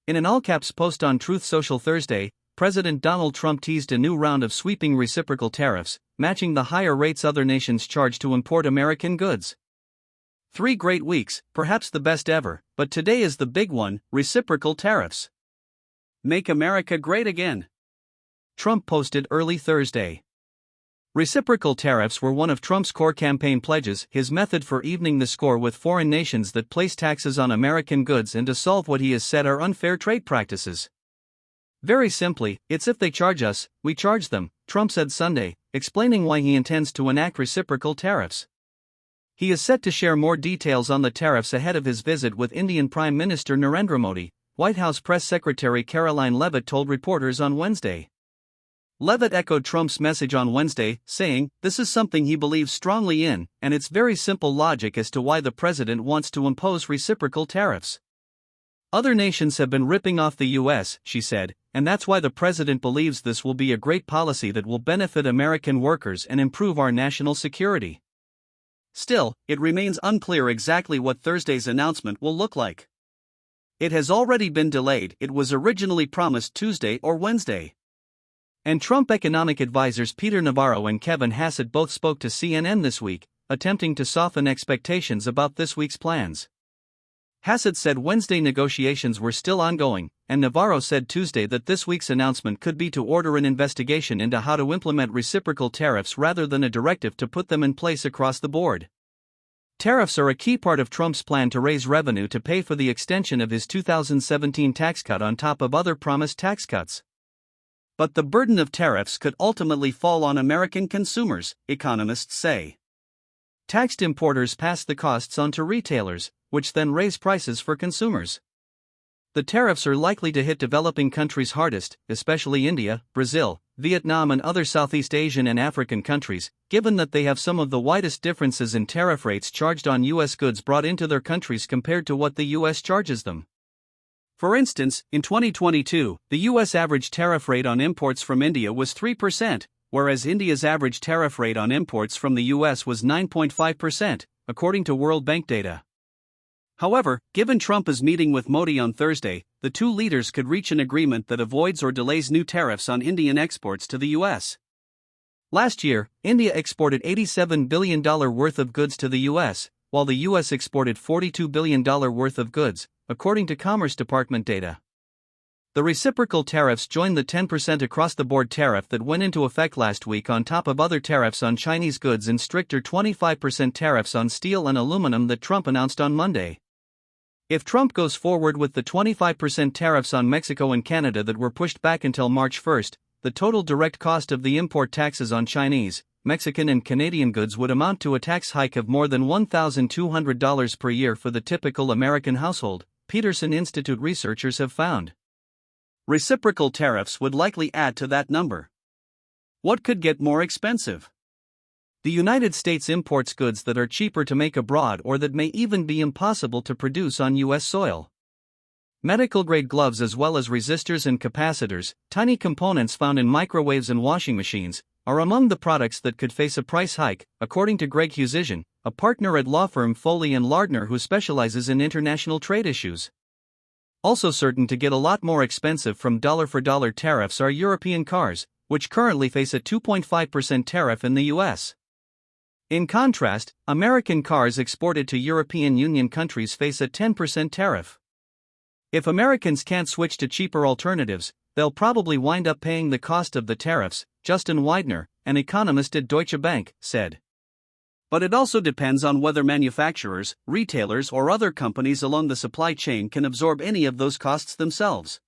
In an all-caps post on Truth Social Thursday, President Donald Trump teased a new round of sweeping reciprocal tariffs, matching the higher rates other nations charge to import American goods. 3 great weeks, perhaps the best ever, but today is the big one: reciprocal tariffs. Make America great again, Trump posted early Thursday. Reciprocal tariffs were one of Trump's core campaign pledges, his method for evening the score with foreign nations that place taxes on American goods and to solve what he has said are unfair trade practices. Very simply, it's if they charge us, we charge them, Trump said Sunday, explaining why he intends to enact reciprocal tariffs. He is set to share more details on the tariffs ahead of his visit with Indian Prime Minister Narendra Modi, White House Press Secretary Caroline Leavitt told reporters on Wednesday. Leavitt echoed Trump's message on Wednesday, saying, "This is something he believes strongly in, and it's very simple logic as to why the president wants to impose reciprocal tariffs. Other nations have been ripping off the U.S., she said, and that's why the president believes this will be a great policy that will benefit American workers and improve our national security." Still, it remains unclear exactly what Thursday's announcement will look like. It has already been delayed. It was originally promised Tuesday or Wednesday. And Trump economic advisors Peter Navarro and Kevin Hassett both spoke to CNN this week, attempting to soften expectations about this week's plans. Hassett said Wednesday negotiations were still ongoing, and Navarro said Tuesday that this week's announcement could be to order an investigation into how to implement reciprocal tariffs rather than a directive to put them in place across the board. Tariffs are a key part of Trump's plan to raise revenue to pay for the extension of his 2017 tax cut on top of other promised tax cuts. But the burden of tariffs could ultimately fall on American consumers, economists say. Taxed importers pass the costs on to retailers, which then raise prices for consumers. The tariffs are likely to hit developing countries hardest, especially India, Brazil, Vietnam and other Southeast Asian and African countries, given that they have some of the widest differences in tariff rates charged on U.S. goods brought into their countries compared to what the U.S. charges them. For instance, in 2022, the U.S. average tariff rate on imports from India was 3%, whereas India's average tariff rate on imports from the U.S. was 9.5%, according to World Bank data. However, given Trump is meeting with Modi on Thursday, the two leaders could reach an agreement that avoids or delays new tariffs on Indian exports to the U.S. Last year, India exported $87 billion worth of goods to the U.S., while the U.S. exported $42 billion worth of goods, according to Commerce Department data. The reciprocal tariffs join the 10% across-the-board tariff that went into effect last week on top of other tariffs on Chinese goods and stricter 25% tariffs on steel and aluminum that Trump announced on Monday. If Trump goes forward with the 25% tariffs on Mexico and Canada that were pushed back until March 1, the total direct cost of the import taxes on Chinese, Mexican and Canadian goods would amount to a tax hike of more than $1,200 per year for the typical American household, Peterson Institute researchers have found. Reciprocal tariffs would likely add to that number. What could get more expensive? The United States imports goods that are cheaper to make abroad or that may even be impossible to produce on U.S. soil. Medical-grade gloves as well as resistors and capacitors, tiny components found in microwaves and washing machines, are among the products that could face a price hike, according to Greg Huzizian, a partner at law firm Foley & Lardner who specializes in international trade issues. Also certain to get a lot more expensive from dollar-for-dollar tariffs are European cars, which currently face a 2.5% tariff in the U.S. In contrast, American cars exported to European Union countries face a 10% tariff. If Americans can't switch to cheaper alternatives, they'll probably wind up paying the cost of the tariffs, Justin Widener, an economist at Deutsche Bank, said. But it also depends on whether manufacturers, retailers or other companies along the supply chain can absorb any of those costs themselves.